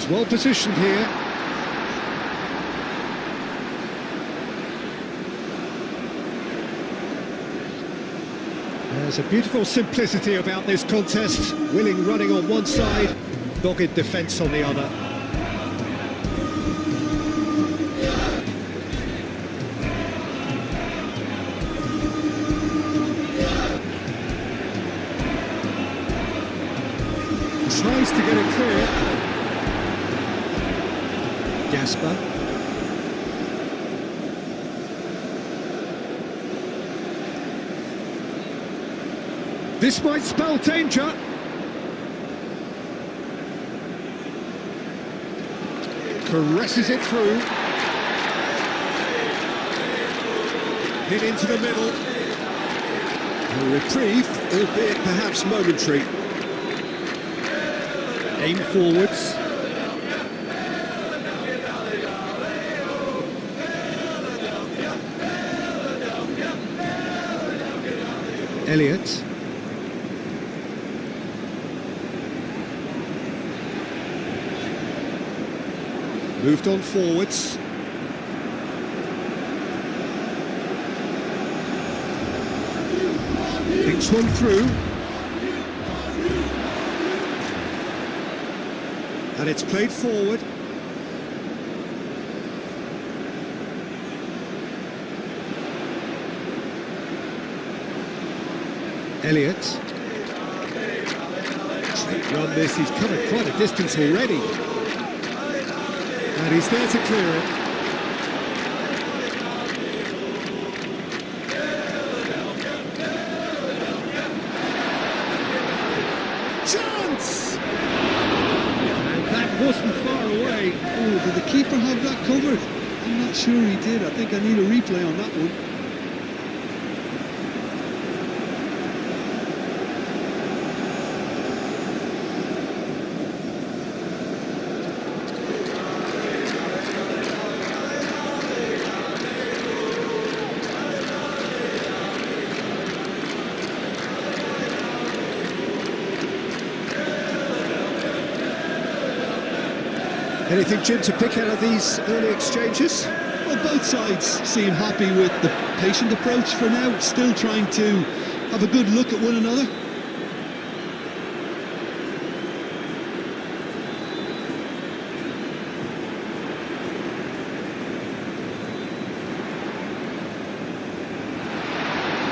He's well positioned here. There's a beautiful simplicity about this contest. Willing running on one side, dogged defence on the other. Tries to get it clear. Gasper. This might spell danger. Caresses it through. Hit into the middle. A reprieve, albeit perhaps momentary. Aim forwards. Elliott. Moved on forwards. Thinks one through. And it's played forward. Elliott. Straight run this, he's covered quite a distance already. And he's there to clear it. Chance! And that wasn't far away. Oh, did the keeper have that covered? I'm not sure he did. I think I need a replay on that one. Anything, Jim, to pick out of these early exchanges? Well, both sides seem happy with the patient approach for now, still trying to have a good look at one another.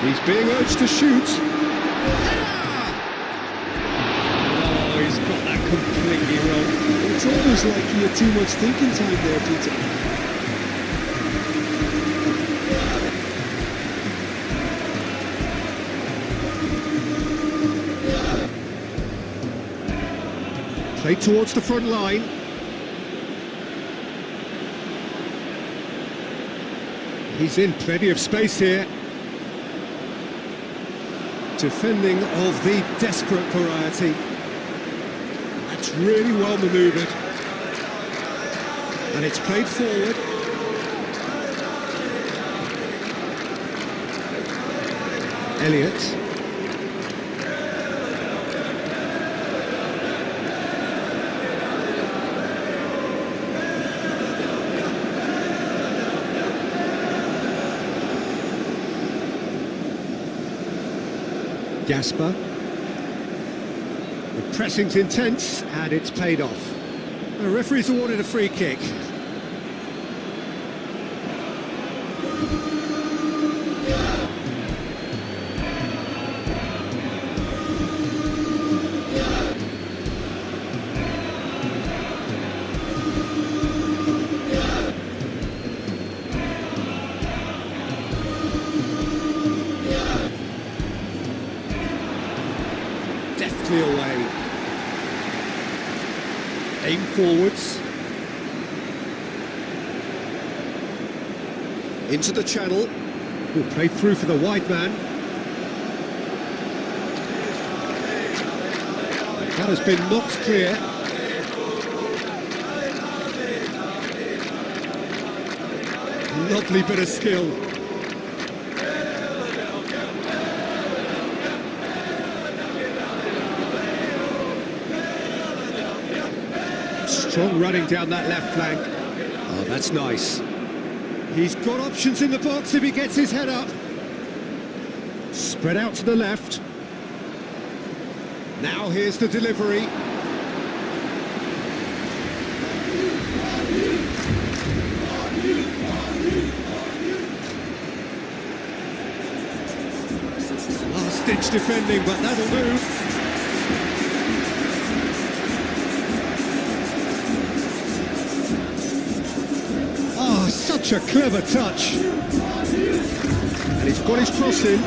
He's being urged to shoot. Oh, he's got that completely wrong. It's almost like he had too much thinking time there, Peter. Played towards the front line. He's in plenty of space here. Defending of the desperate variety. That's really well manoeuvred. And it's played forward. Elliott. Gasper. The pressing's intense and it's paid off. The referee's awarded a free kick. Deftly away. Aim forwards. Into the channel. Will play through for the wide man. That has been knocked clear. Lovely bit of skill. Strong running down that left flank. Oh, that's nice. He's got options in the box if he gets his head up. Spread out to the left. Now here's the delivery. Last-ditch defending, but that'll do. Oh, such a clever touch. And he's got his cross in.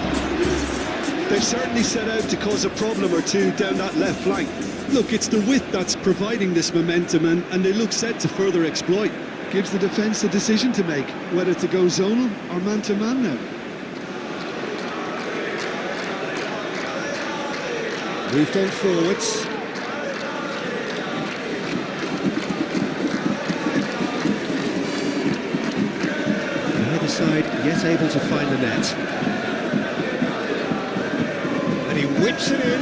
They've certainly set out to cause a problem or two down that left flank. Look, it's the width that's providing this momentum, and they look set to further exploit. Gives the defence a decision to make, whether to go zonal or man-to-man now. Moved on forwards. Neither side yet able to find the net. And he whips it in.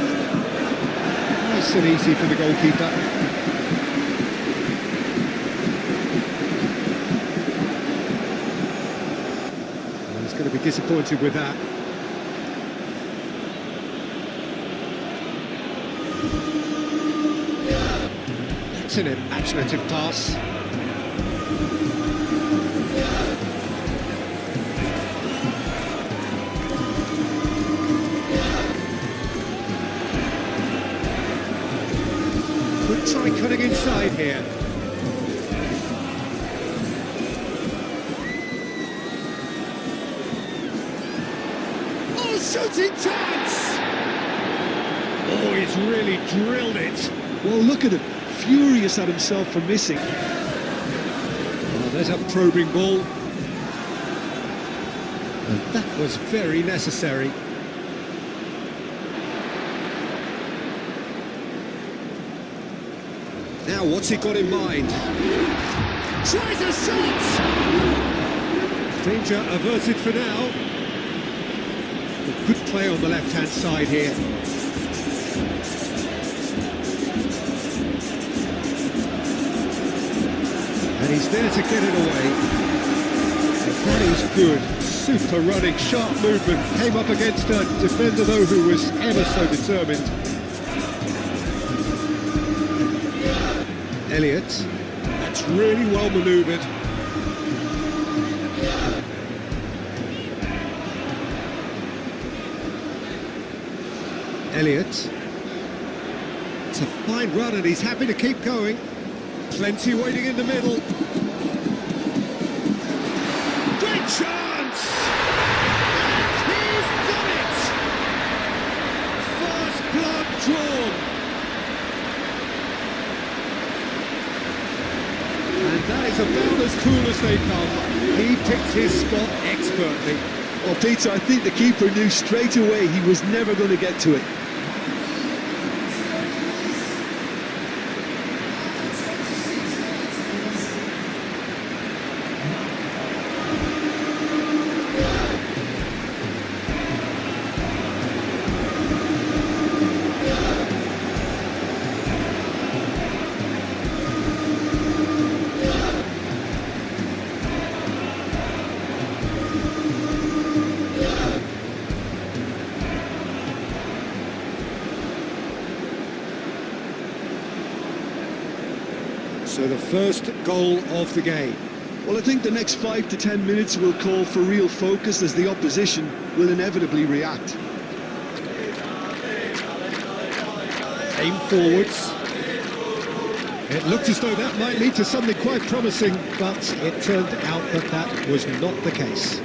Nice and easy for the goalkeeper. Well, he's going to be disappointed with that. It's an imaginative pass. Could try cutting inside here. Oh, shooting chance! Oh, he's really drilled it. Well, look at him, furious at himself for missing. Oh, there's a probing ball. And that was very necessary. Now, what's he got in mind? Tries a shot! Danger averted for now. A good play on the left-hand side here. And he's there to get it away. That is good. Super running, sharp movement. Came up against a defender, though, who was ever so determined. Elliott. That's really well manoeuvred. Elliott. It's a fine run and he's happy to keep going. Plenty waiting in the middle. Great chance! And he's done it! First blood drawn. And that is about as cool as they come. He picked his spot expertly. Well, Peter, I think the keeper knew straight away he was never going to get to it. So the first goal of the game. Well, I think the next 5 to 10 minutes will call for real focus as the opposition will inevitably react. Aim forwards. It looked as though that might lead to something quite promising, but it turned out that that was not the case.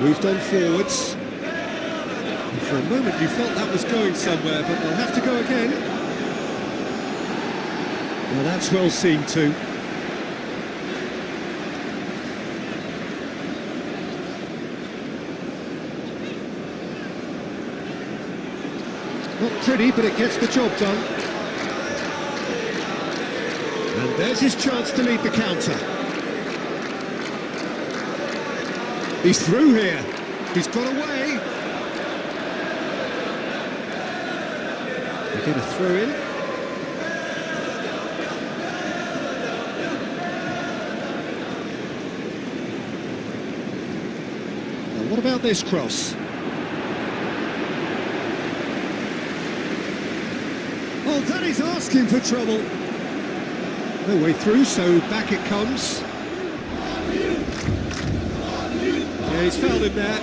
Moved on forwards. For a moment you felt that was going somewhere, but they'll have to go again. Well, that's well seen too. Not pretty, but it gets the job done. And there's his chance to lead the counter. He's through here. He's got away. They get a throw in. Now, what about this cross? Oh, that is asking for trouble. No way through, so back it comes. Yeah, he's fouled him there.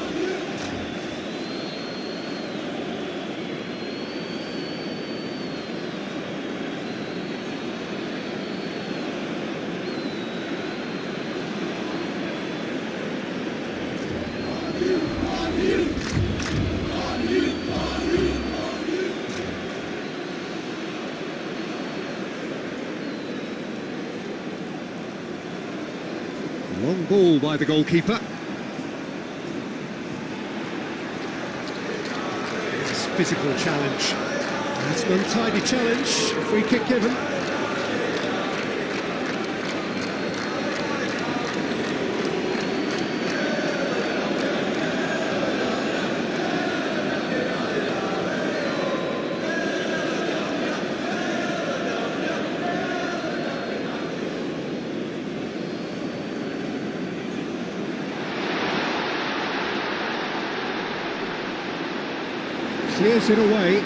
Long ball by the goalkeeper. It's physical challenge. That's an untidy challenge. Free kick given. Clears it away.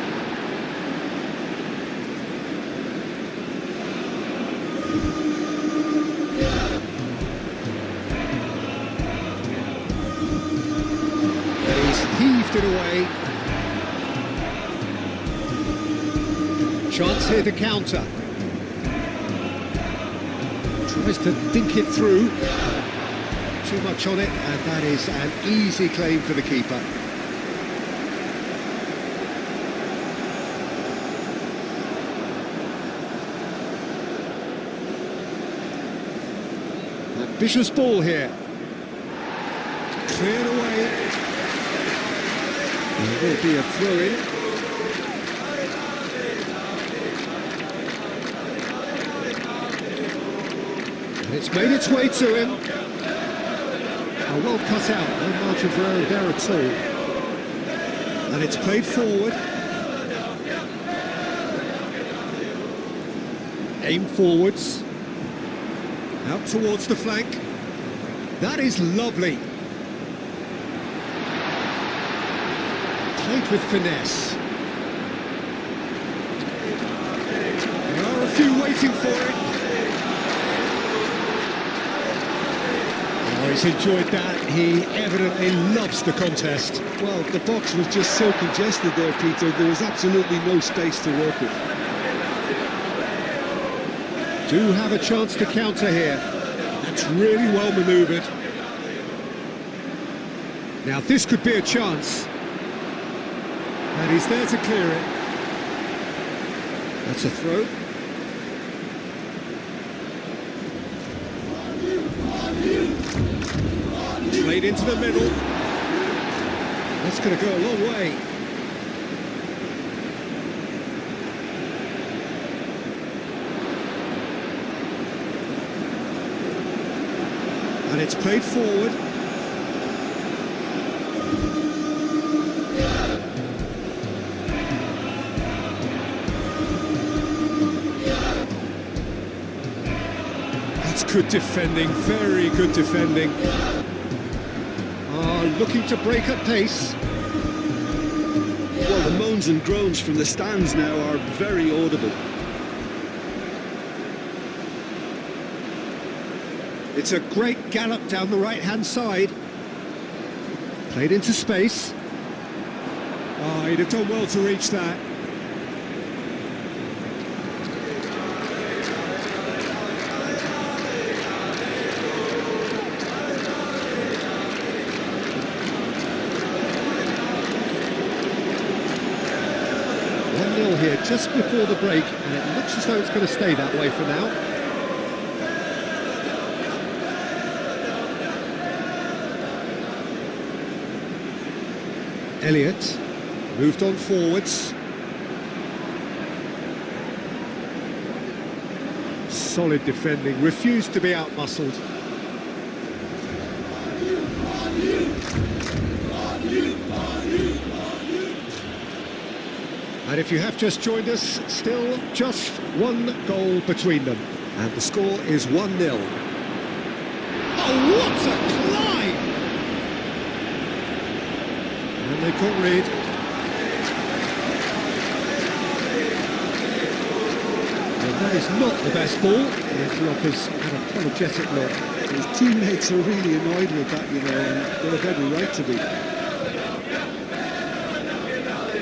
He's heaved it away. Chance here to counter. Tries to dink it through. Too much on it, and that is an easy claim for the keeper. Ambitious ball here. Cleared away. There will be a throw-in. And it's made its way to him. Oh, well cut out. No margin for error there at all. And it's played forward. Aim forwards. Out towards the flank. That is lovely. Played with finesse. There are a few waiting for it. Oh, he's enjoyed that. He evidently loves the contest. Well, the box was just so congested there, Peter. There was absolutely no space to work with. Do have a chance to counter here. That's really well manoeuvred. Now this could be a chance. And he's there to clear it. That's a throw. Played into the middle. That's going to go a long way. And it's played forward. That's good defending, very good defending. Looking to break at pace. Well, the moans and groans from the stands now are very audible. It's a great gallop down the right-hand side. Played into space. Oh, he'd have done well to reach that. Here just before the break, and it looks as though it's going to stay that way for now. Elliott moved on forwards. Solid defending, refused to be out-muscled. And if you have just joined us, still just one goal between them. And the score is 1-0. Oh, what a climb! And they've got rid. Well, that is not the best ball. It offers an apologetic look. His teammates are really annoyed with that, you know, and they have every right to be.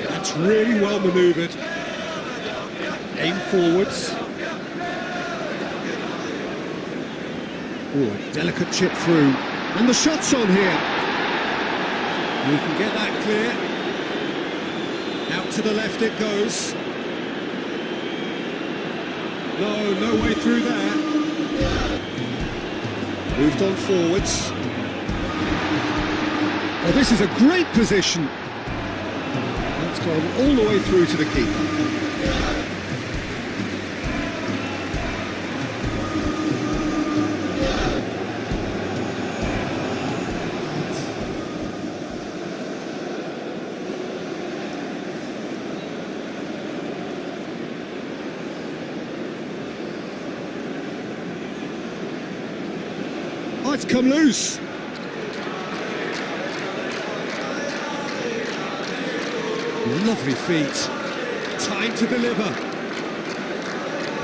That's really well manoeuvred. Aim forwards. Oh, a delicate chip through. And the shot's on here. You can get that clear. Out to the left it goes. No way through there. Moved on forwards. Oh, this is a great position. That's gone all the way through to the keeper. Oh, it's come loose. Lovely feet. Time to deliver.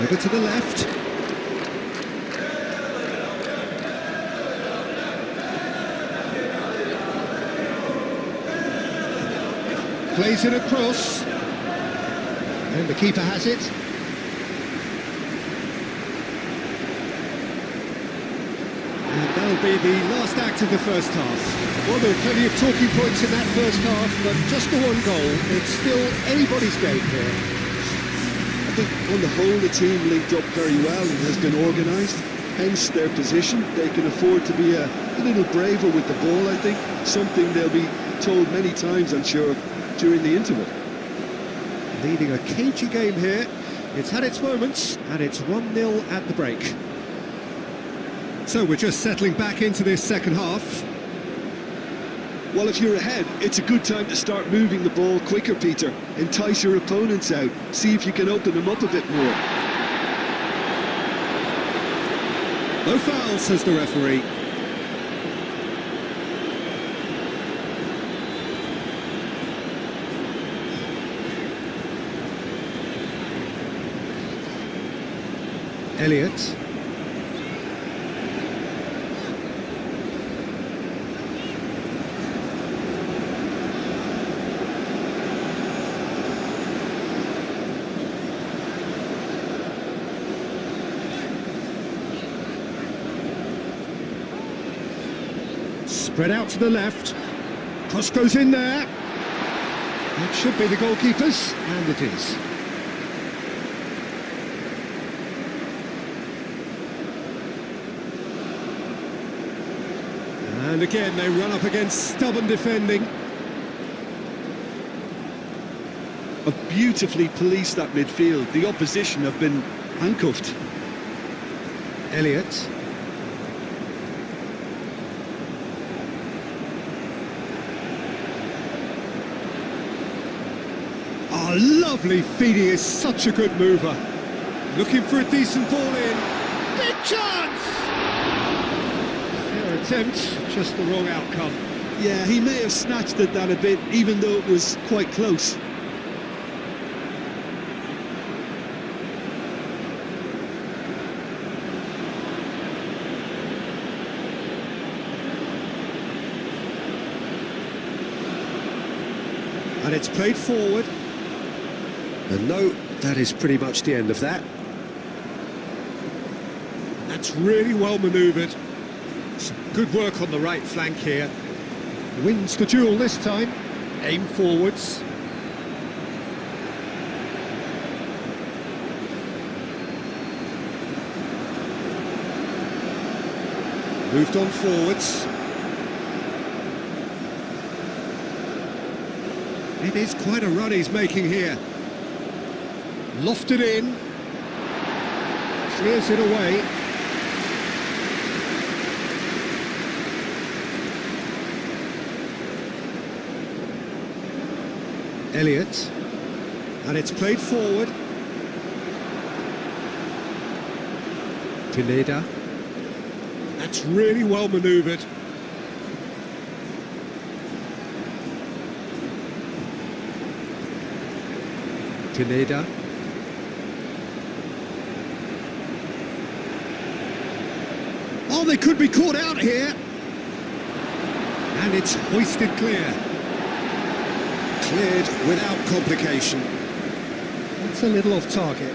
Over to the left. Plays it across. And the keeper has it. That'll be the last act of the first half. Well, there were plenty of talking points in that first half, but just the one goal. It's still anybody's game here. I think on the whole the team linked up very well and has been organised, hence their position. They can afford to be a little braver with the ball, I think. Something they'll be told many times, I'm sure, during the interval. Leading a cagey game here. It's had its moments, and it's 1-0 at the break. So we're just settling back into this second half. Well, if you're ahead, it's a good time to start moving the ball quicker, Peter. Entice your opponents out. See if you can open them up a bit more. No foul, says the referee. Elliott. Spread out to the left. Cross goes in there. That should be the goalkeeper's, and it is. And again, they run up against stubborn defending. Have beautifully policed that midfield. The opposition have been handcuffed. Elliott. Oh, lovely feed. He is such a good mover. Looking for a decent ball in. Big chance! Fair attempt, just the wrong outcome. Yeah, he may have snatched at that a bit, even though it was quite close. And it's played forward. And no, that is pretty much the end of that. And that's really well manoeuvred. Some good work on the right flank here. Wins the duel this time. Aim forwards. Moved on forwards. It is quite a run he's making here. Lofted in. Clears it away. Elliott. And it's played forward. Pineda. That's really well manoeuvred. Pineda. Oh, they could be caught out here. And it's hoisted clear. Cleared without complication. It's a little off target.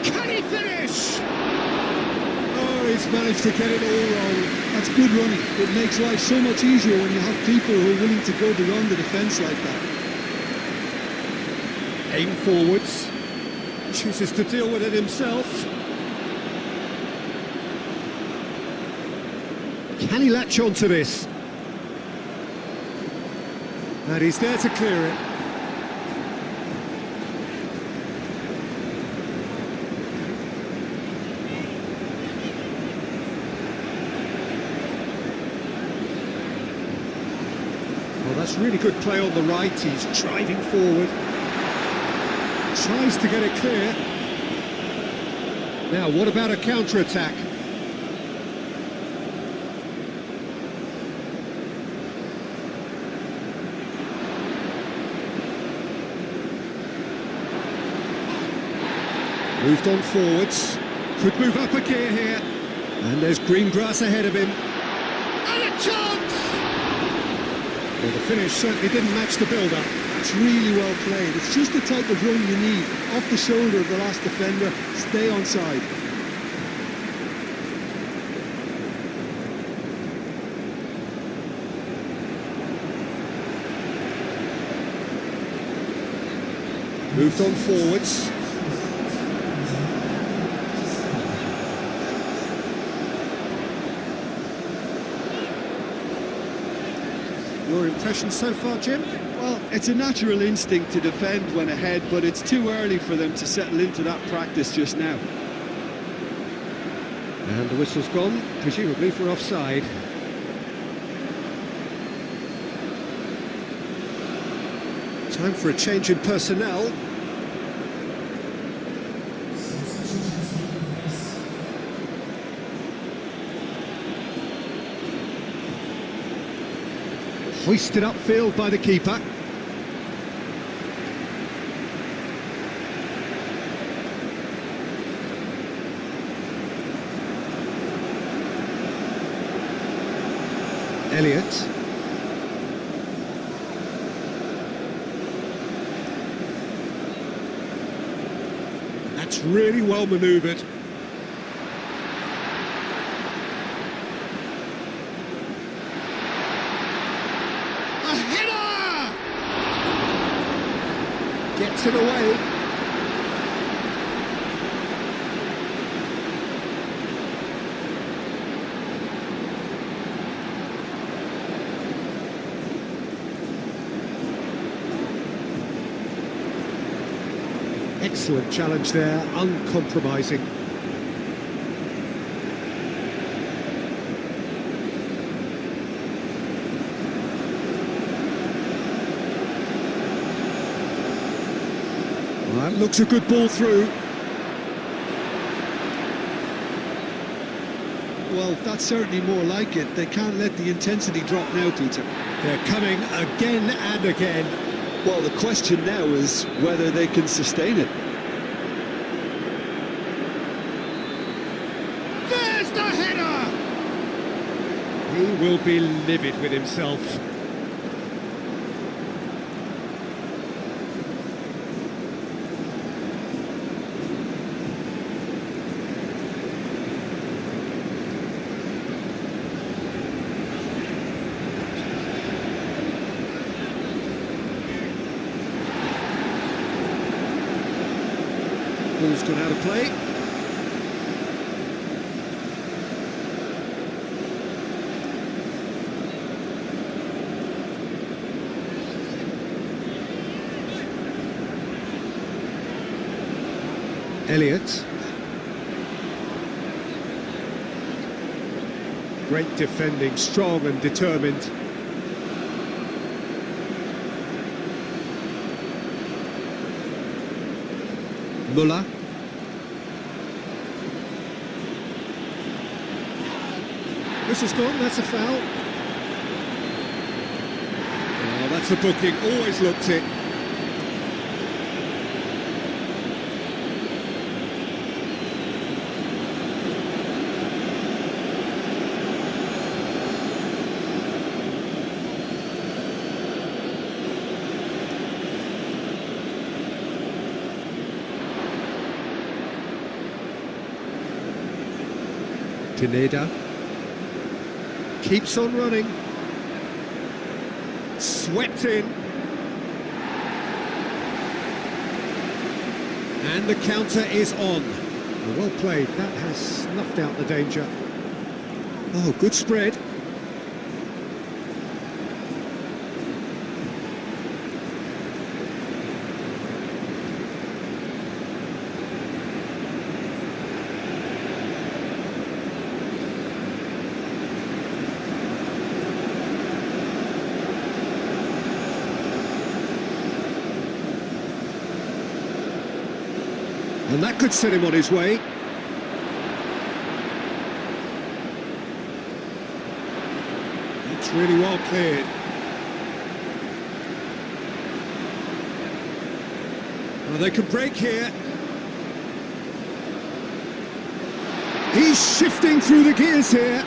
Can he finish? Oh, he's managed to get it all wrong. That's good running. It makes life so much easier when you have people who are willing to go beyond the defence like that. Aim forwards. Chooses to deal with it himself. Can he latch on to this? And he's there to clear it. Well, that's really good play on the right. He's driving forward. Tries to get it clear. Now, what about a counter-attack? Moved on forwards. Could move up a gear here. And there's green grass ahead of him. And a chance! Well, the finish certainly didn't match the build-up. It's really well played. It's just the type of run you need. Off the shoulder of the last defender, stay onside. Moved on forwards. Your impression so far, Jim? Well, it's a natural instinct to defend when ahead, but it's too early for them to settle into that practice just now. And the whistle's gone, presumably for offside. Time for a change in personnel. Hoisted upfield by the keeper. Elliott. That's really well manoeuvred. A header! Gets it away. Excellent challenge there, uncompromising. Well, that looks a good ball through. Well, that's certainly more like it. They can't let the intensity drop now, Peter. They're coming again and again. Well, the question now is whether they can sustain it. There's the header! He will be livid with himself. Ball's gone out of play. Elliott. Great defending, strong and determined. Muller. This is gone, that's a foul. Oh, that's a booking, always looked it. Pineda. Keeps on running. Swept in. And the counter is on. Well played, that has snuffed out the danger. Oh, good spread. And that could set him on his way. It's really well cleared. Well, they could break here. He's shifting through the gears here.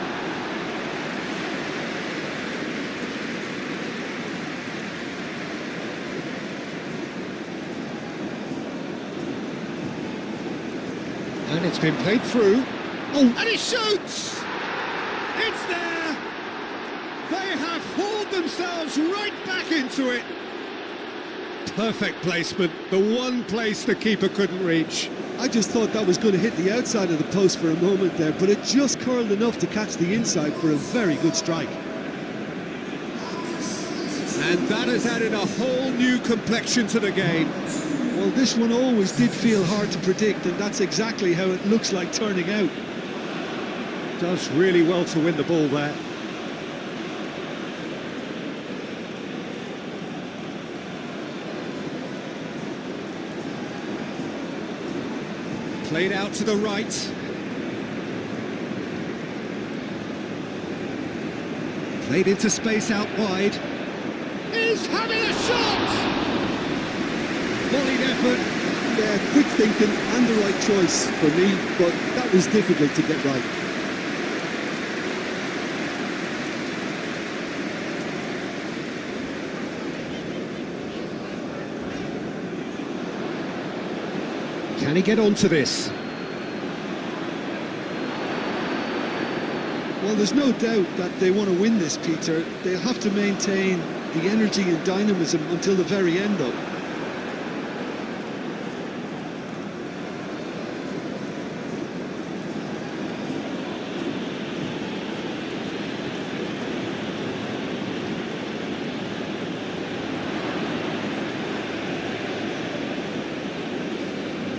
And it's been played through. Oh, and he shoots! It's there! They have hauled themselves right back into it. Perfect placement, the one place the keeper couldn't reach. I just thought that was going to hit the outside of the post for a moment there, but it just curled enough to catch the inside for a very good strike. And that has added a whole new complexion to the game. Well, this one always did feel hard to predict, and that's exactly how it looks like turning out. Does really well to win the ball there. Played out to the right. Played into space out wide. He's having a shot! Volleyed effort. Yeah, quick thinking and the right choice for me, but that was difficult to get right. Can he get onto this? Well, there's no doubt that they want to win this, Peter. They'll have to maintain the energy and dynamism until the very end, though.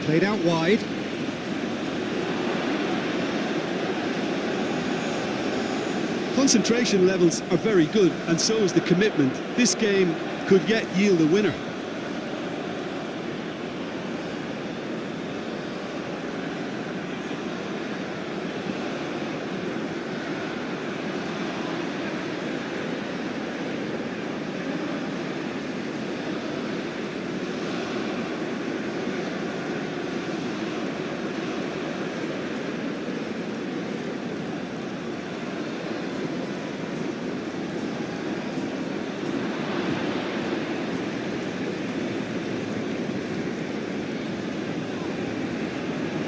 Played out wide. Concentration levels are very good, and so is the commitment. This game could yet yield a winner.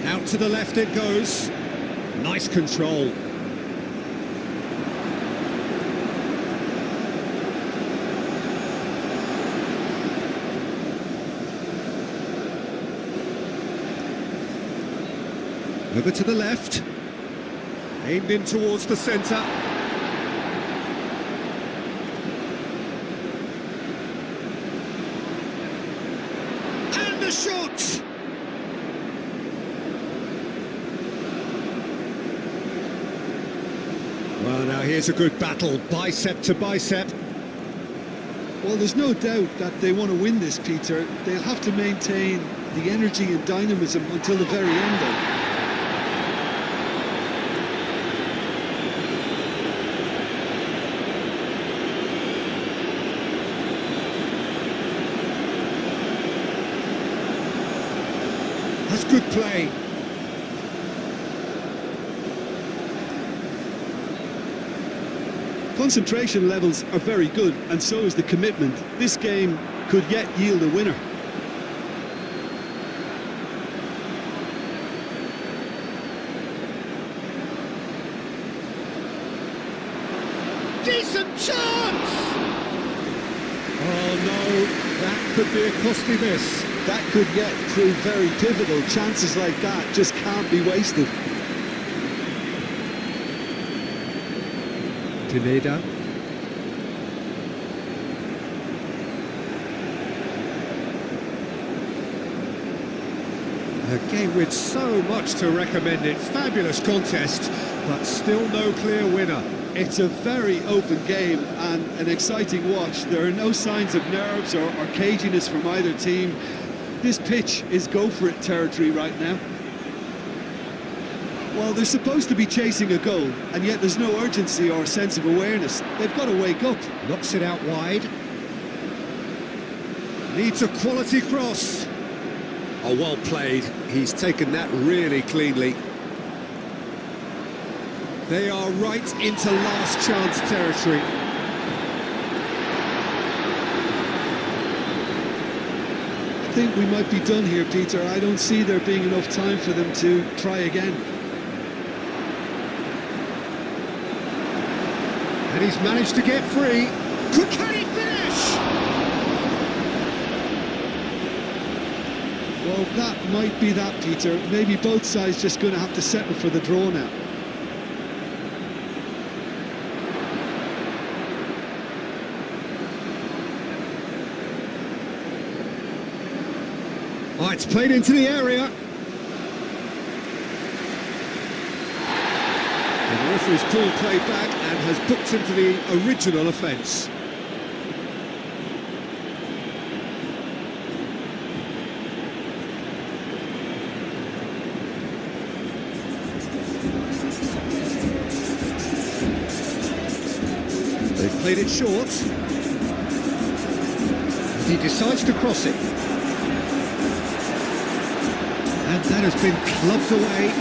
Out to the left it goes. Nice control. Over to the left. Aimed in towards the centre. And the shot! Well, now here's a good battle, bicep to bicep. Well, there's no doubt that they want to win this, Peter. They'll have to maintain the energy and dynamism until the very end, though. That's good play. Concentration levels are very good, and so is the commitment. This game could yet yield a winner. Decent chance! Oh no, that could be a costly miss. That could yet prove very pivotal. Chances like that just can't be wasted. Pineda. A game with so much to recommend it. Fabulous contest, but still no clear winner. It's a very open game and an exciting watch. There are no signs of nerves or caginess from either team. This pitch is go-for-it territory right now. Well, they're supposed to be chasing a goal, and yet there's no urgency or sense of awareness. They've got to wake up. Knocks it out wide. Needs a quality cross. Oh, well played. He's taken that really cleanly. They are right into last chance territory. I think we might be done here, Peter. I don't see there being enough time for them to try again. And he's managed to get free. Can he finish? Well, that might be that, Peter. Maybe both sides just going to have to settle for the draw now. Oh, it's played into the area. And the referee's pulled play back and has booked him for the original offence. They've played it short. He decides to cross it. And that has been clubbed away.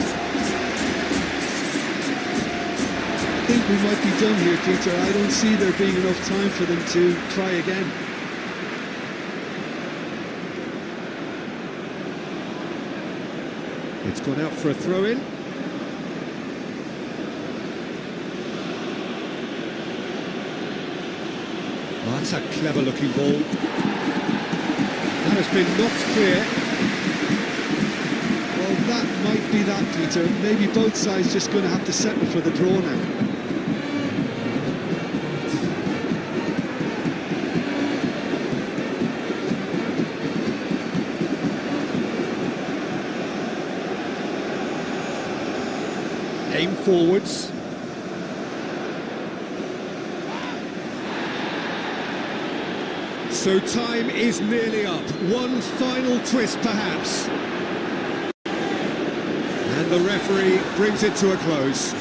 I think we might be done here, Peter. I don't see there being enough time for them to try again. It's gone out for a throw-in. Oh, that's a clever-looking ball. That has been knocked clear. Well, that might be that, Peter. Maybe both sides just going to have to settle for the draw now. Aim forwards. So time is nearly up. One final twist, perhaps. And the referee brings it to a close. A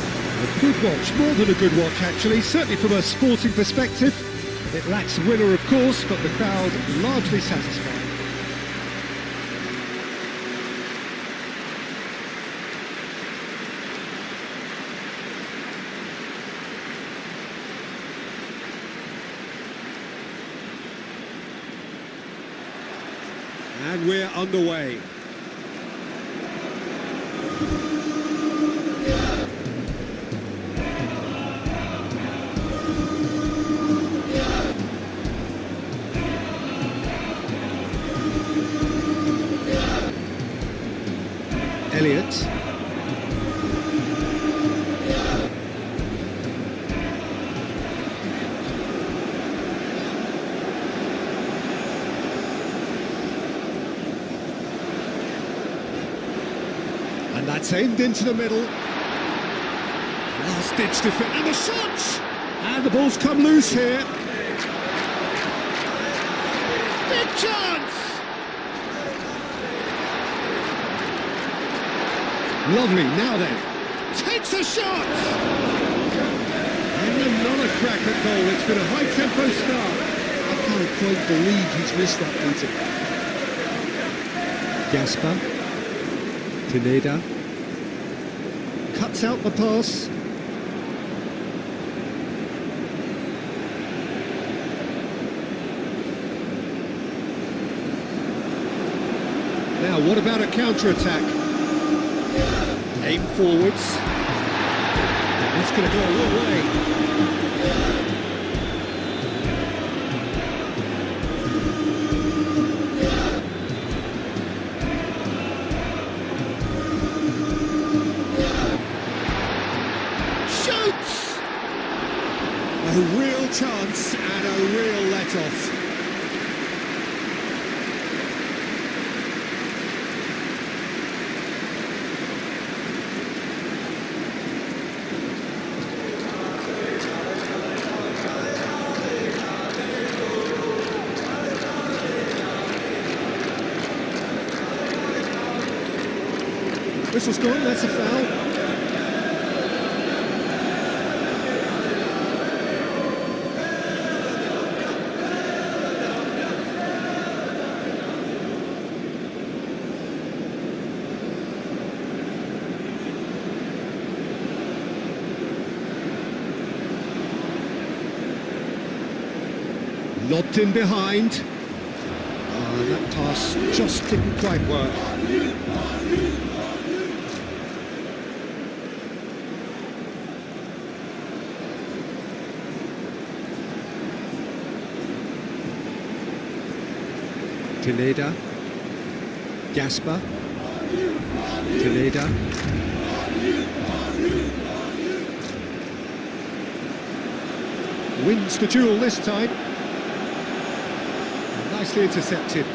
good watch, more than a good watch actually, certainly from a sporting perspective. It lacks a winner of course, but the crowd largely satisfied. And we're underway. Elliott. And that's aimed into the middle. Last-ditch defense, and the shot! And the ball's come loose here. Chance! Lovely, now then. Takes a shot! And another crack at goal. It's been a high-tempo start. I can't quite believe he's missed that, Peter. Gasper. Pineda. Cuts out the pass. Now, what about a counter-attack? Aim forwards. That's going to go a long way. Shoots! A real chance and a real let-off. Whistle's gone, that's a foul. Lobbed in behind. That pass just didn't quite work. Pineda. Gasper. Pineda. Wins the duel this time. Nicely intercepted.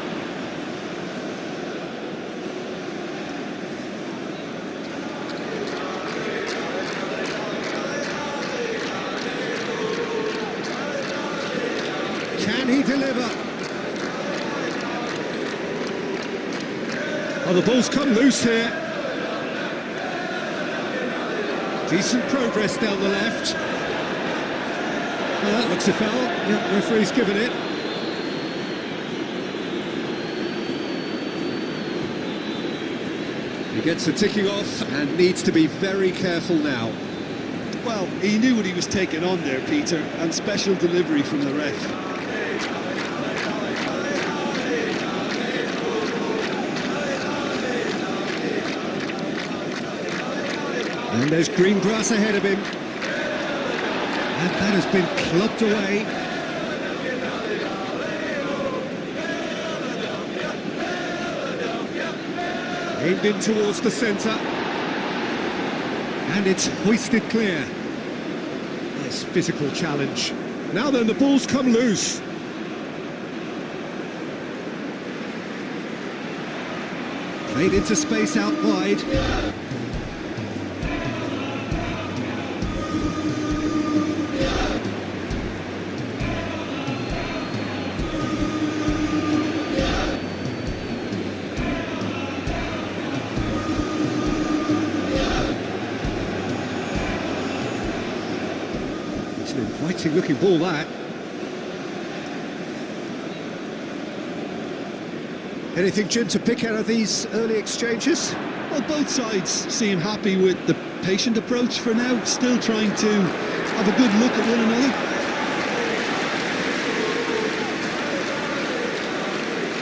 Can he deliver? Oh, the ball's come loose here. Decent progress down the left. Oh, that looks a foul. Yeah, referee's given it. He gets the ticking off and needs to be very careful now. Well, he knew what he was taking on there, Peter, and special delivery from the ref. And there's green grass ahead of him. And that has been clubbed away. Aimed in towards the centre. And it's hoisted clear. Nice physical challenge. Now then, the ball's come loose. Played into space out wide. It's an inviting looking ball, that. Anything, Jim, to pick out of these early exchanges? Well, both sides seem happy with the patient approach for now, still trying to have a good look at one another.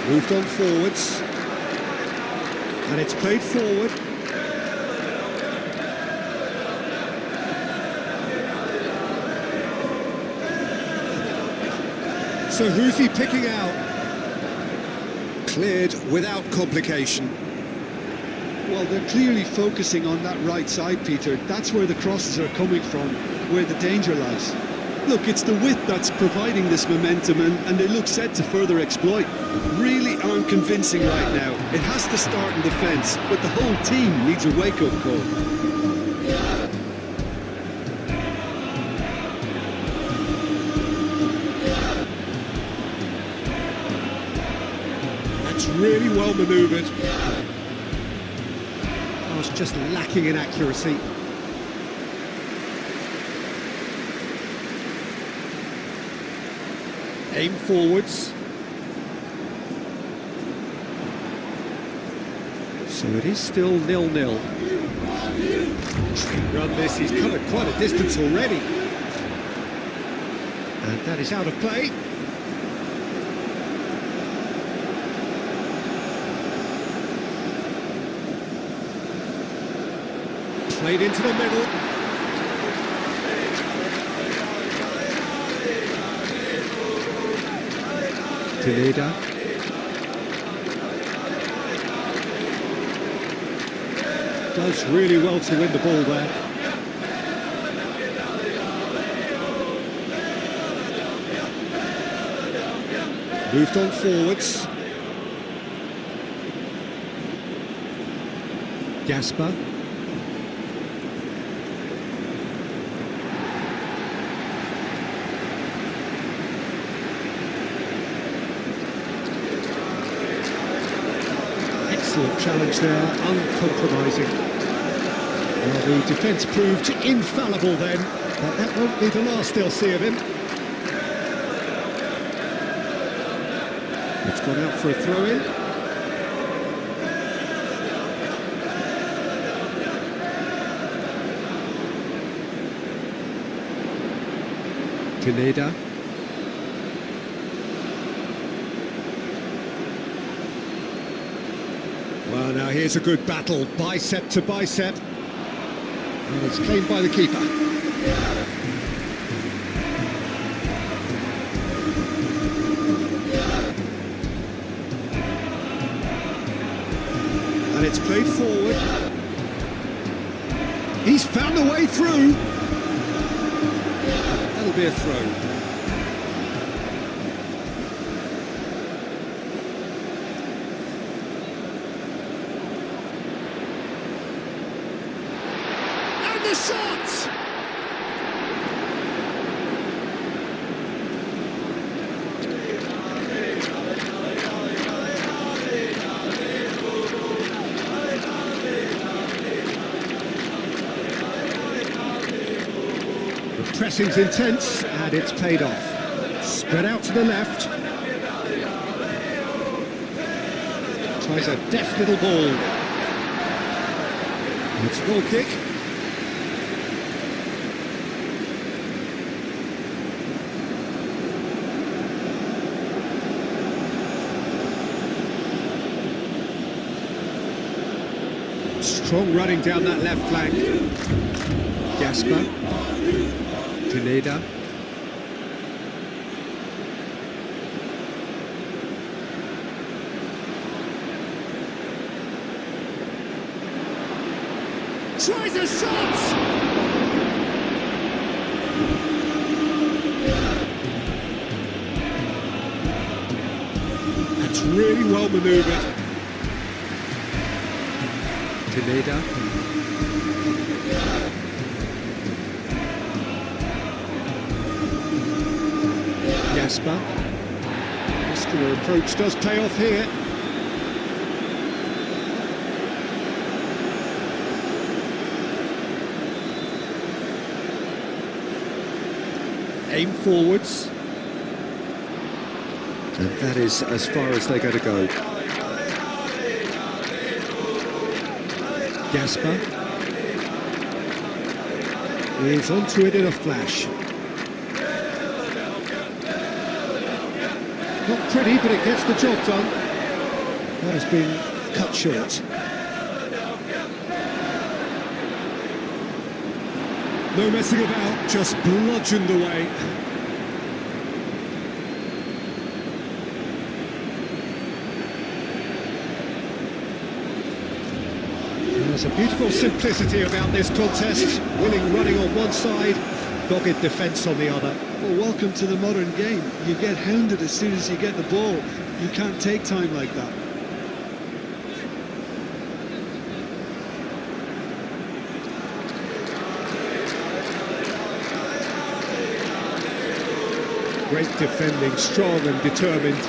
Moved on forwards. And it's played forward. So who's he picking out? Cleared without complication. Well, they're clearly focusing on that right side, Peter. That's where the crosses are coming from, where the danger lies. Look, it's the width that's providing this momentum, and they look set to further exploit. Really aren't convincing right now. It has to start in defence, but the whole team needs a wake-up call. really well manoeuvred. Pass just lacking in accuracy. Aim forwards. So it is still 0-0. Run this, he's covered quite a distance already. And that is out of play. Played into the middle. Pineda. Does really well to win the ball there. Moved on forwards. Gasper. Excellent challenge there, uncompromising. Well, the defence proved infallible then, but that won't be the last they'll see of him. It's gone out for a throw-in. Pineda. Well, now here's a good battle, bicep to bicep. And it's claimed by the keeper. And it's played forward. He's found a way through. That'll be a throw. The shot! The pressing's intense and it's paid off. Spread out to the left. Tries a deft little ball. It's a goal kick. Strong running down that left flank. Gasper. Pineda. Tries a shot! That's really well manoeuvred. Pineda. Gasper. Muscular approach does pay off here. Aim forwards. And that is as far as they're going to go. Gasper is onto it in a flash. Not pretty, but it gets the job done. That has been cut short. No messing about, just bludgeoned away. There's a beautiful simplicity about this contest. Winning running on one side, dogged defence on the other. Well, welcome to the modern game. You get hounded as soon as you get the ball. You can't take time like that. Great defending, strong and determined.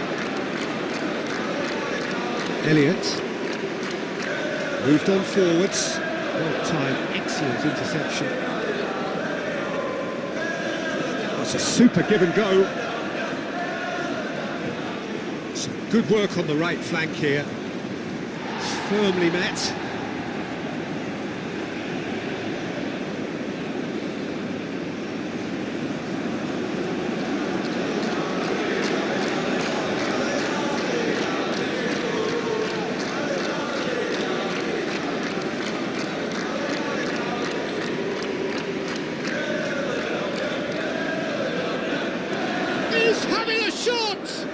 Elliott. Moved on forwards. Well timed, excellent interception. That's a super give and go. Some good work on the right flank here. Firmly met. He's having a shot!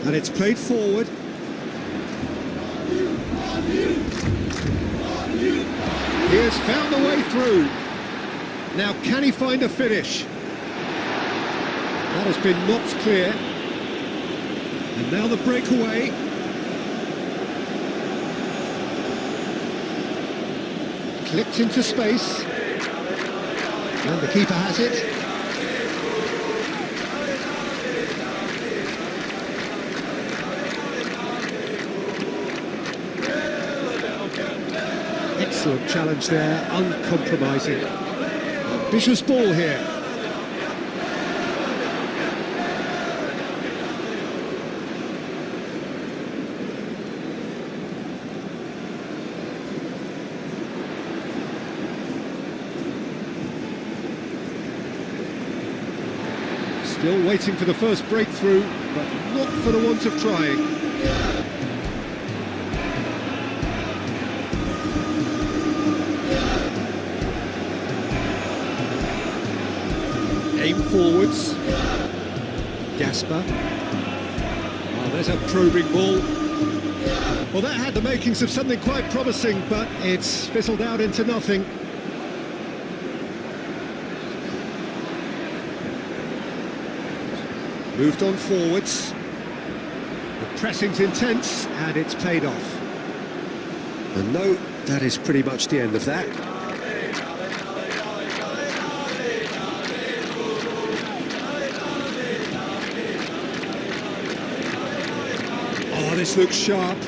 And it's played forward. He has found a way through. Now can he find a finish? That has been knocked clear. And now the breakaway. Clipped into space. And the keeper has it. Excellent challenge there, uncompromising. Ambitious ball here. Still waiting for the first breakthrough, but not for the want of trying. Aim forwards. Gasper. Oh, there's a probing ball. Well, that had the makings of something quite promising, but it's fizzled out into nothing. Moved on forwards. The pressing's intense, and it's paid off. And no, that is pretty much the end of that. Oh, this looks sharp.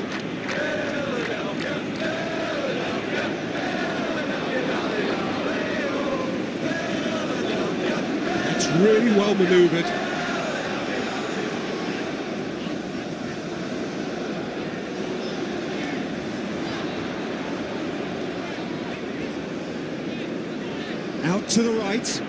That's really well manoeuvred. Out to the right.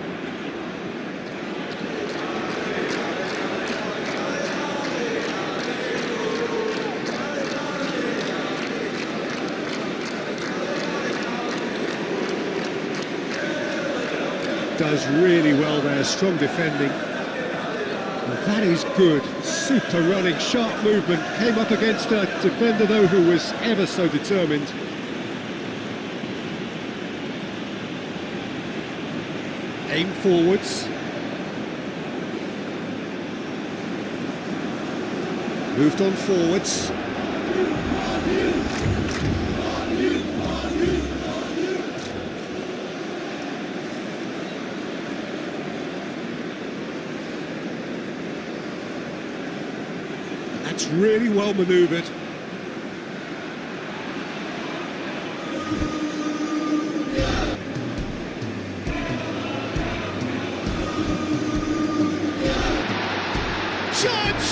Does really well there, strong defending. Well, that is good, super running, sharp movement. Came up against a defender though who was ever so determined. Aim forwards. Moved on forwards. That's really well manoeuvred.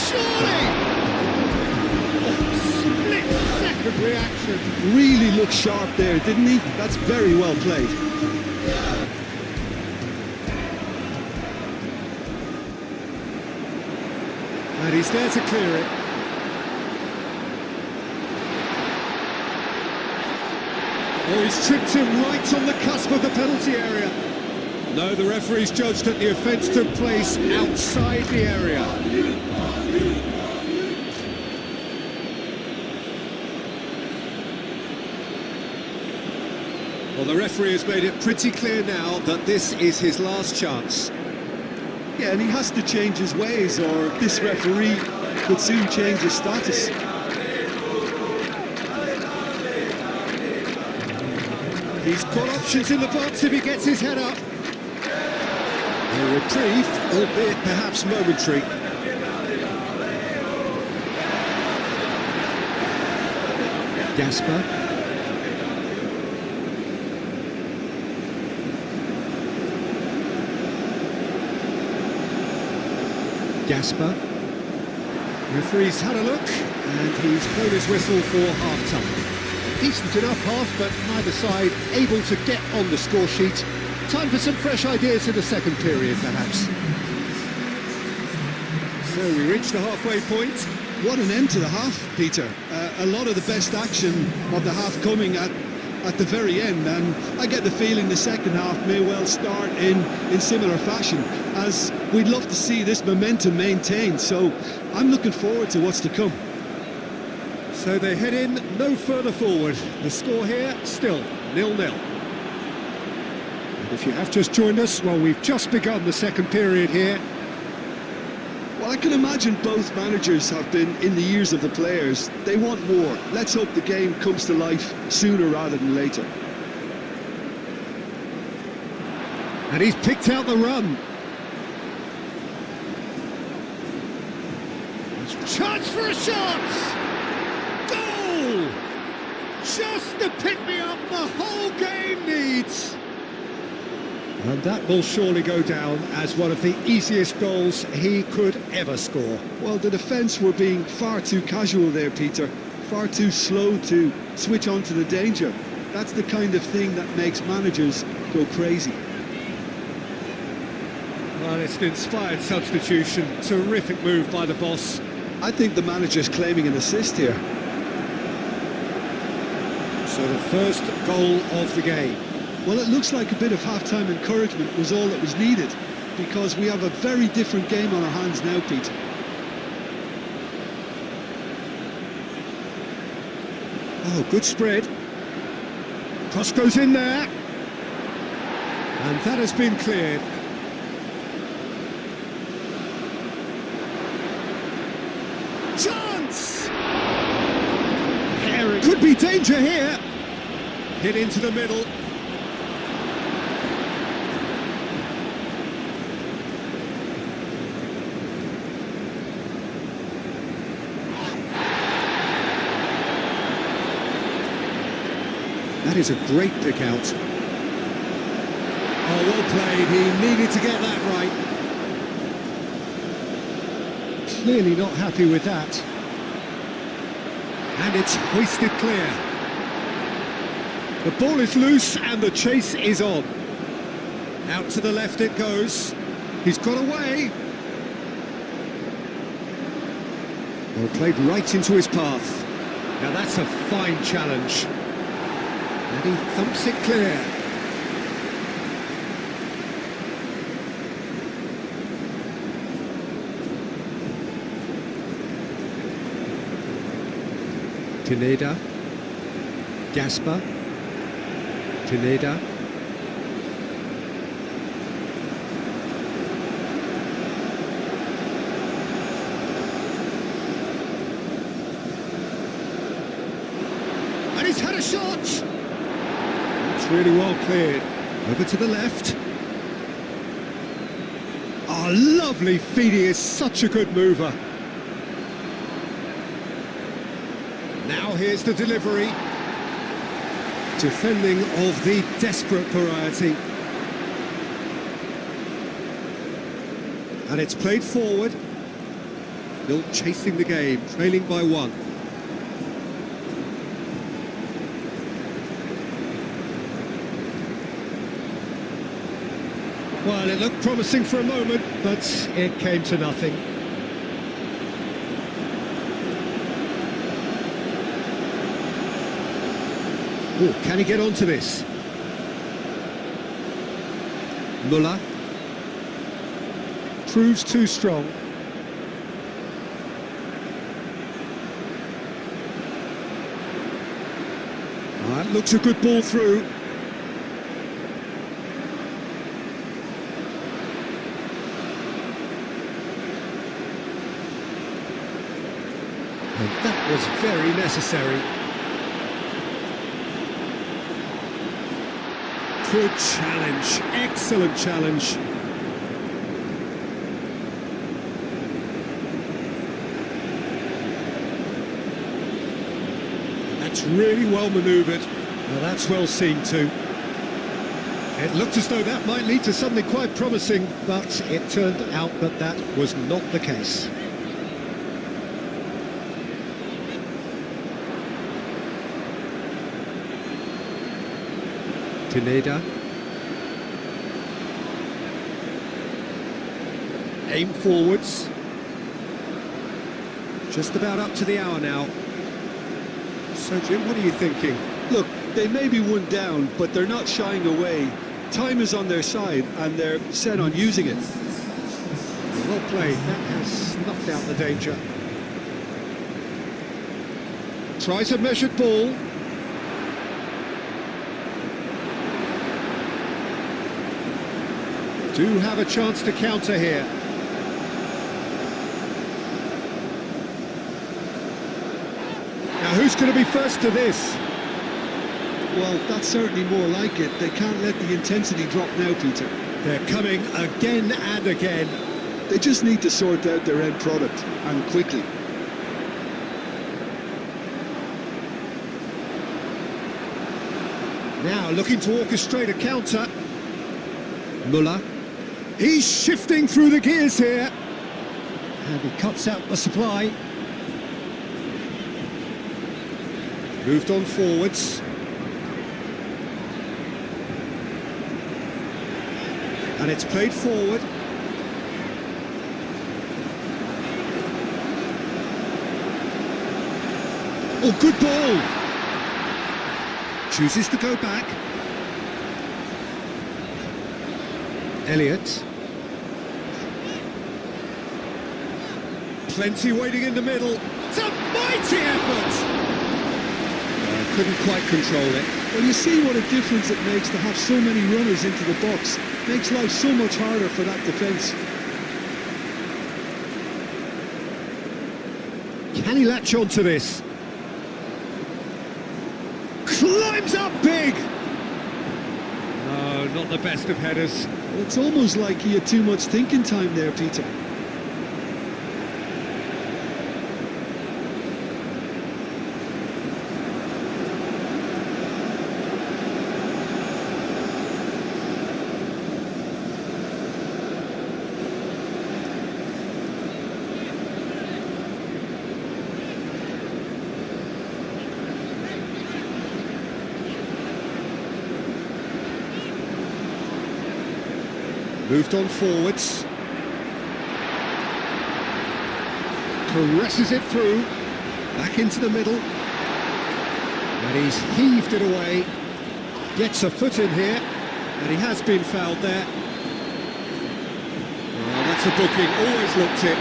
Surely! Oh, split-second reaction. Really looked sharp there, didn't he? That's very well played. And he's there to clear it. Oh, he's tripped him right on the cusp of the penalty area. No, the referee's judged that the offence took place outside the area. Well, the referee has made it pretty clear now that this is his last chance. Yeah, and he has to change his ways, or this referee could soon change his status. He's got options in the box if he gets his head up. A reprieve, albeit perhaps momentary. Gasper. Gasper. Referee's had a look, and he's blown his whistle for half-time. Decent enough half, but neither side able to get on the score sheet. Time for some fresh ideas in the second period, perhaps. So we reach the halfway point. What an end to the half, Peter. A lot of the best action of the half coming at the very end, and I get the feeling the second half may well start in similar fashion, as we'd love to see this momentum maintained, so I'm looking forward to what's to come. So they head in no further forward. The score here, still 0-0. And if you have just joined us, well, we've just begun the second period here. Well, I can imagine both managers have been in the ears of the players. They want more. Let's hope the game comes to life sooner rather than later. And he's picked out the run. Chance for a shot! Goal! Just the pick-me-up the whole game needs. And that will surely go down as one of the easiest goals he could ever score. Well, the defence were being far too casual there, Peter. Far too slow to switch on to the danger. That's the kind of thing that makes managers go crazy. Well, it's an inspired substitution. Terrific move by the boss. I think the manager's claiming an assist here. So the first goal of the game. Well, it looks like a bit of half-time encouragement was all that was needed, because we have a very different game on our hands now, Peter. Oh, good spread. Cross goes in there. And that has been cleared. Chance! Could be danger here. Hit into the middle. That is a great pick out. Oh, well played. He needed to get that right. Clearly not happy with that. And it's hoisted clear. The ball is loose and the chase is on. Out to the left it goes. He's got away. Well played right into his path. Now that's a fine challenge. And he thumps it clear. Pineda. Gasper. Pineda. And he's had a shot! It's really well cleared. Over to the left. Oh, lovely feed. He is such a good mover. Now here's the delivery. Defending of the desperate variety. And it's played forward. Still chasing the game, trailing by 1. Well, it looked promising for a moment, but it came to nothing. Oh, can he get onto this? Muller. Proves too strong. That looks a good ball through. And that was very necessary. Good challenge, excellent challenge. That's really well manoeuvred. Now that's well seen too. It looked as though that might lead to something quite promising, but it turned out that that was not the case. Pineda. Aim forwards. Just about up to the hour now. So Jim, what are you thinking? Look, they may be one down, but they're not shying away. Time is on their side, and they're set on using it. Well played, that has snuffed out the danger. Tries a measured ball. Do have a chance to counter here. Now who's going to be first to this? Well, that's certainly more like it. They can't let the intensity drop now, Peter. They're coming again and again. They just need to sort out their end product, and quickly. Now looking to orchestrate a counter. Muller. He's shifting through the gears here. And he cuts out the supply. Moved on forwards. And it's played forward. Oh, good ball! Chooses to go back. Elliott. Plenty waiting in the middle. It's a mighty effort! Couldn't quite control it. Well, you see what a difference it makes to have so many runners into the box. Makes life so much harder for that defence. Can he latch on to this? Climbs up big! No, not the best of headers. It's almost like he had too much thinking time there, Peter. Moved on forwards. Caresses it through. Back into the middle. And he's heaved it away. Gets a foot in here. And he has been fouled there. Oh, that's a booking. Always looked it.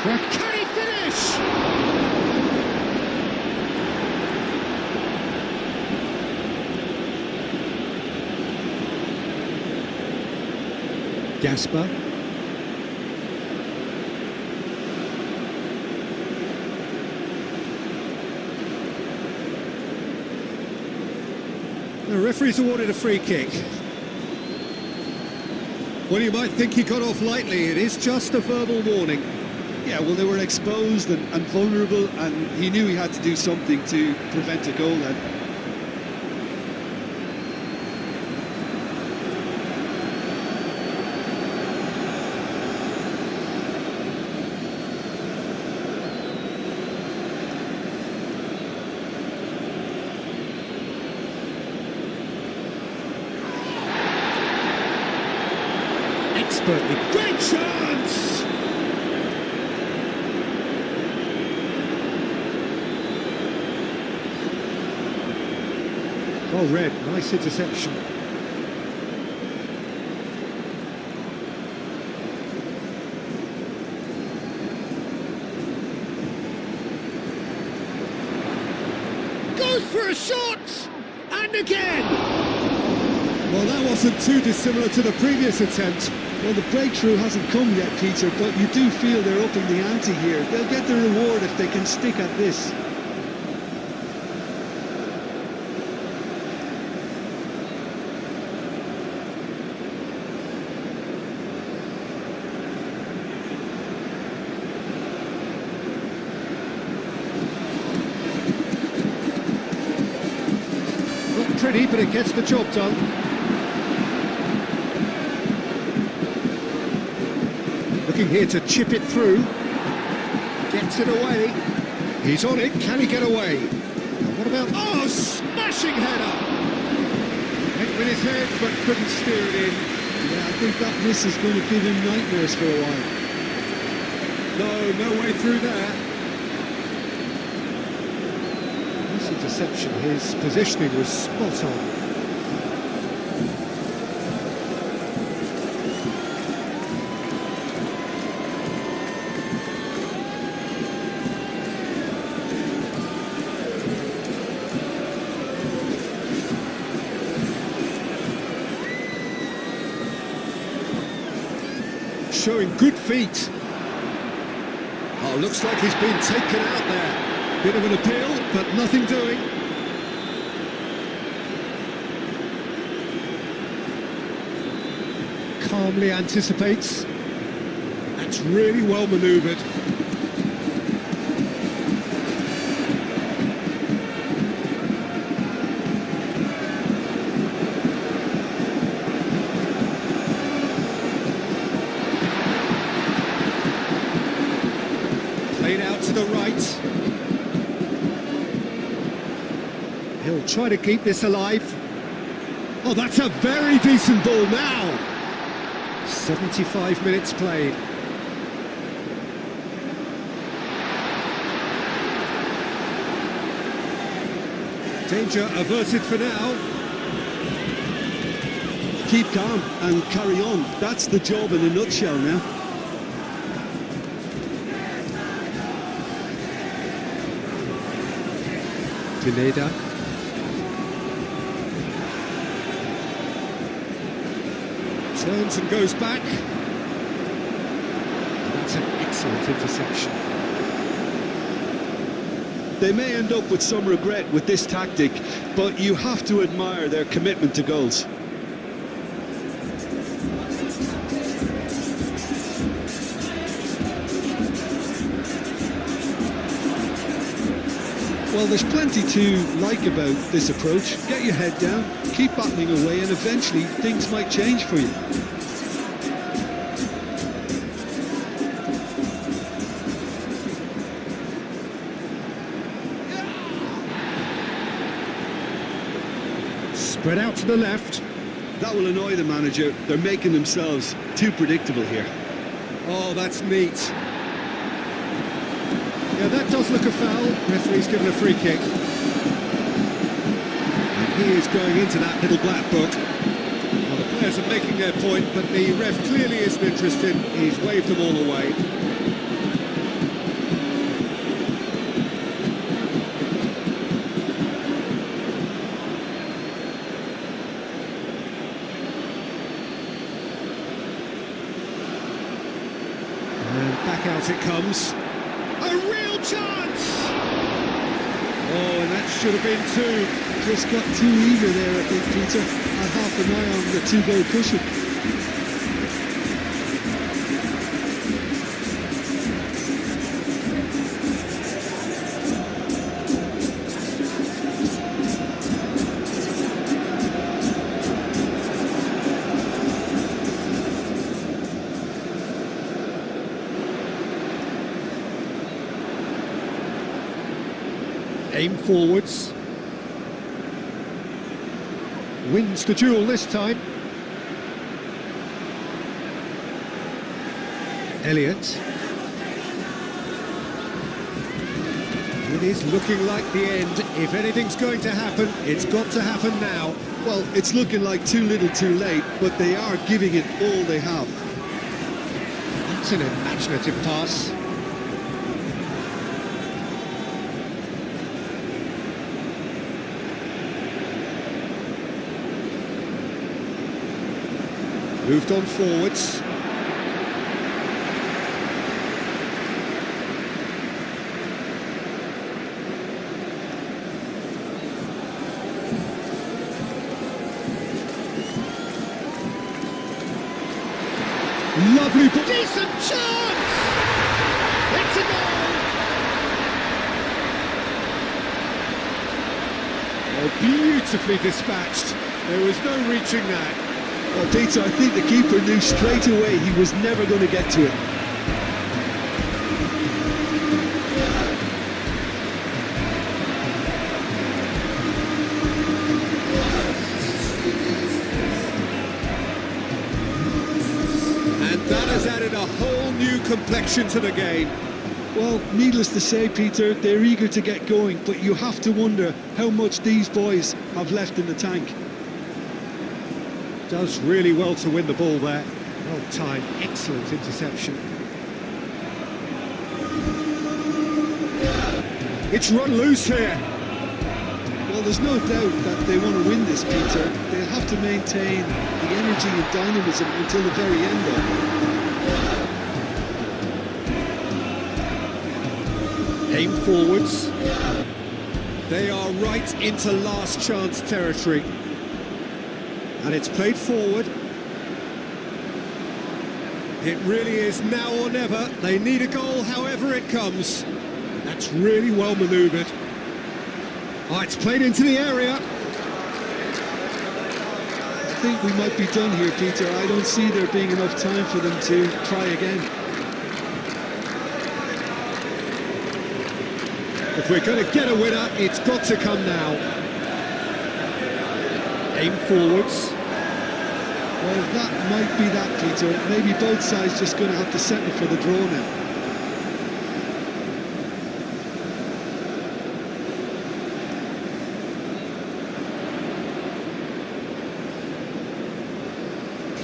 Can he finish? Gasper. The referee's awarded a free kick. Well, you might think he got off lightly. It is just a verbal warning. Yeah, well, they were exposed and vulnerable, and he knew he had to do something to prevent a goal then. Expertly. Great chance! Well read, nice interception. goes for a shot! And again! Well, that wasn't too dissimilar to the previous attempt. Well, the breakthrough hasn't come yet, Peter, but you do feel they're upping the ante here. They'll get the reward if they can stick at this. Not pretty, but it gets the job done. Looking here to chip it through. Gets it away. He's on it. Can he get away? And what about... Oh, smashing header! Hit with his head, but couldn't steer it in. Yeah, I think that miss is going to give him nightmares for a while. No way through there. This interception, his positioning was spot on. Showing good feet. Oh, looks like he's been taken out there. Bit of an appeal, but nothing doing. Calmly anticipates. That's really well manoeuvred. Played out to the right. He'll try to keep this alive. Oh, that's a very decent ball now. 75 minutes played. Danger averted for now. Keep calm and carry on. That's the job in a nutshell now. Pineda. Turns and goes back. That's an excellent interception. They may end up with some regret with this tactic, but you have to admire their commitment to goals. Well, there's plenty to like about this approach. Get your head down, keep battling away, and eventually things might change for you. Spread out to the left. That will annoy the manager. They're making themselves too predictable here. Oh, that's neat. Yeah, that does look a foul. Referee's given a free kick. And he is going into that little black book. Well, the players are making their point, but the ref clearly isn't interested. He's waved them all away. And back out it comes. A real chance! Oh, and that should have been two. Just got too eager there, I think, Peter. Had half an eye on the two-goal cushion. Aim forwards. Wins the duel this time. Elliott. It is looking like the end. If anything's going to happen, it's got to happen now. Well, it's looking like too little too late, but they are giving it all they have. That's an imaginative pass. Moved on forwards. Lovely, decent chance! It's a goal! Oh, beautifully dispatched. There was no reaching that. Well, Peter, I think the keeper knew straight away he was never going to get to it. And that has added a whole new complexion to the game. Well, needless to say, Peter, they're eager to get going, but you have to wonder how much these boys have left in the tank. Does really well to win the ball there. Well timed, excellent interception. It's run loose here. Well, there's no doubt that they want to win this, Peter. They'll have to maintain the energy and dynamism until the very end, though. Aim forwards. They are right into last chance territory. And it's played forward. It really is now or never. They need a goal however it comes. That's really well manoeuvred. Oh, it's played into the area. I think we might be done here, Peter. I don't see there being enough time for them to try again. If we're going to get a winner, it's got to come now. Aim forwards. Well, that might be that, Peter. Maybe both sides just going to have to settle for the draw now.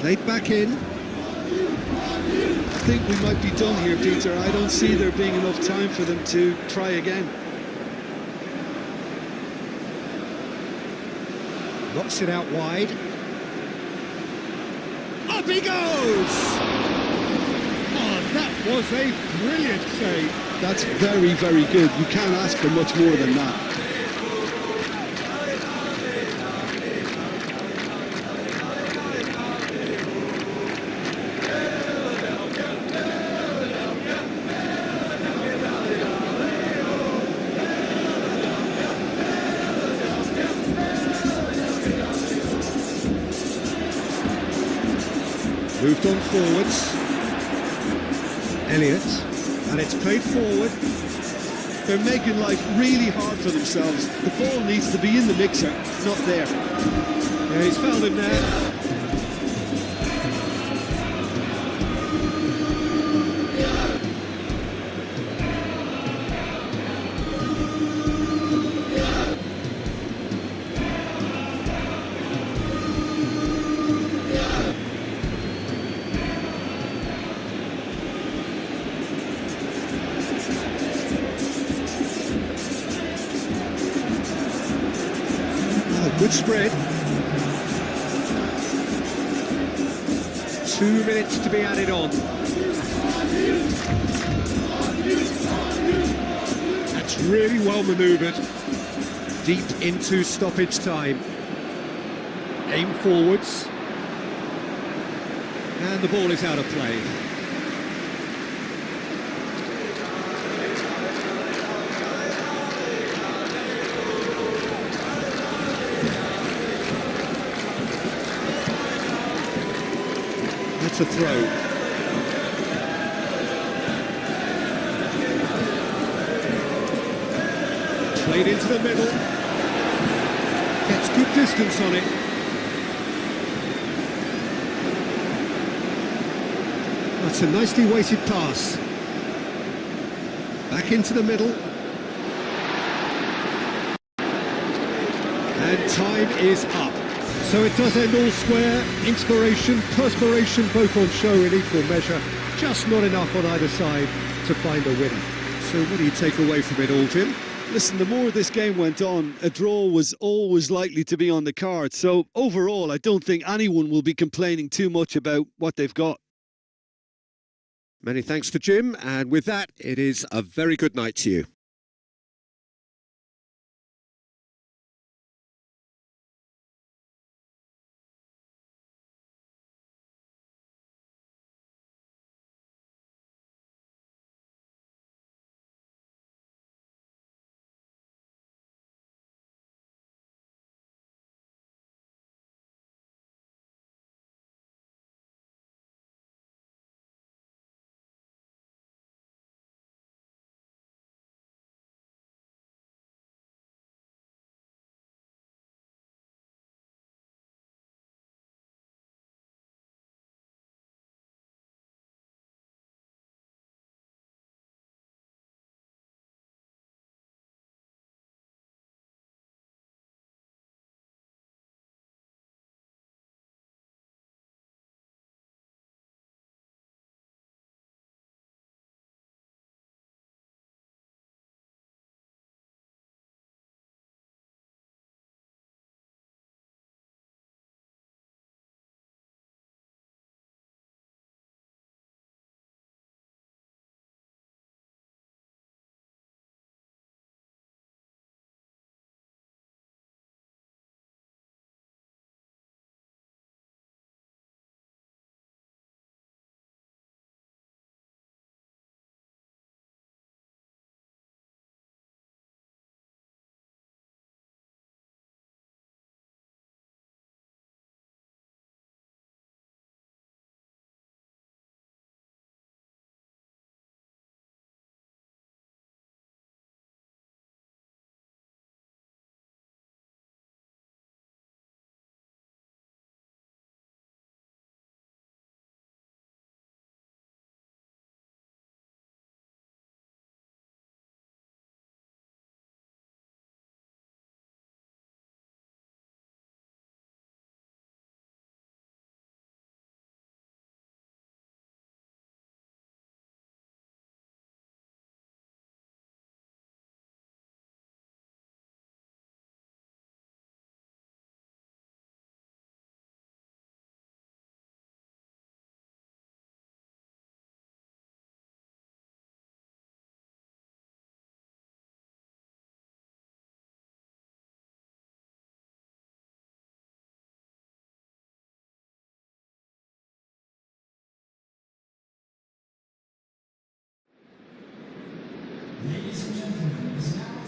Played back in. I think we might be done here, Peter. I don't see there being enough time for them to try again. Knocks it out wide. Up he goes! Oh, that was a brilliant save. That's very, very good. You can't ask for much more than that. Moved on forwards. Elliott, and it's played forward. They're making life really hard for themselves. The ball needs to be in the mixer, not there. Yeah, he's fouled him there. Good spread. 2 minutes to be added on. That's really well manoeuvred. Deep into stoppage time. Aim forwards. And the ball is out of play. That's a throw. Played into the middle. Gets good distance on it. That's a nicely weighted pass. Back into the middle. And time is up. So it does end all square. Inspiration, perspiration, both on show in equal measure. Just not enough on either side to find a winner. So what do you take away from it all, Jim? Listen, the more this game went on, a draw was always likely to be on the card. So overall, I don't think anyone will be complaining too much about what they've got. Many thanks to Jim, and with that, it is a very good night to you. Ladies and gentlemen, it is now